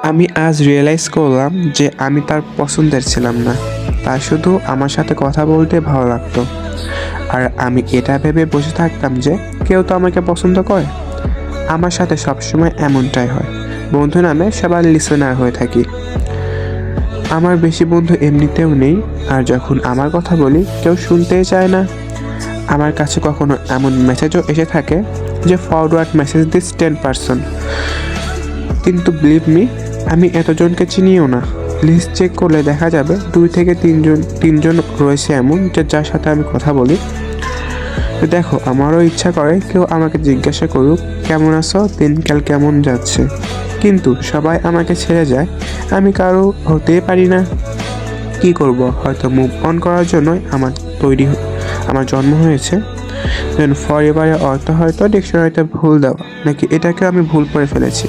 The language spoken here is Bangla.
আমি আজ রিয়েলাইজ করলাম যে আমি তার পছন্দের ছিলাম না। তার শুধু আমার সাথে কথা বলতে ভালো লাগতো। আর আমি এটা ভেবে বসে থাকতাম যে কেউ তো আমাকে পছন্দ করে। আমার সাথে সবসময় এমনটাই হয়। বন্ধু নামে সবার লিসেনার হয়ে থাকি। আমার বেশি বন্ধু এমনিতেও নেই, আর যখন আমার কথা বলি কেউ শুনতেই চায় না। আমার কাছে কখনো এমন মেসেজও এসে থাকে যে ফরওয়ার্ড মেসেজ দিস 10%, কিন্তু বিলিভ মি, আমি এতজনকে চিনিও না। লিস্ট চেক করলে দেখা যাবে 2 থেকে 3জন রয়েছে এমন যে যার সাথে আমি কথা বলি। তো দেখো, আমারও ইচ্ছা করে কেউ আমাকে জিজ্ঞাসা করুক কেমন আছো, দিনকাল কেমন যাচ্ছে, কিন্তু সবাই আমাকে ছেড়ে যায়। আমি কারো হতেই পারি না। কি করব? হয়তো মুভ অন করার জন্যই আমার জন্ম হয়েছে। দেন ফর এবারে অর্থ হয়তো ডিকশনারিতে ভুল দেওয়া, নাকি এটাকে আমি ভুল করে ফেলেছি।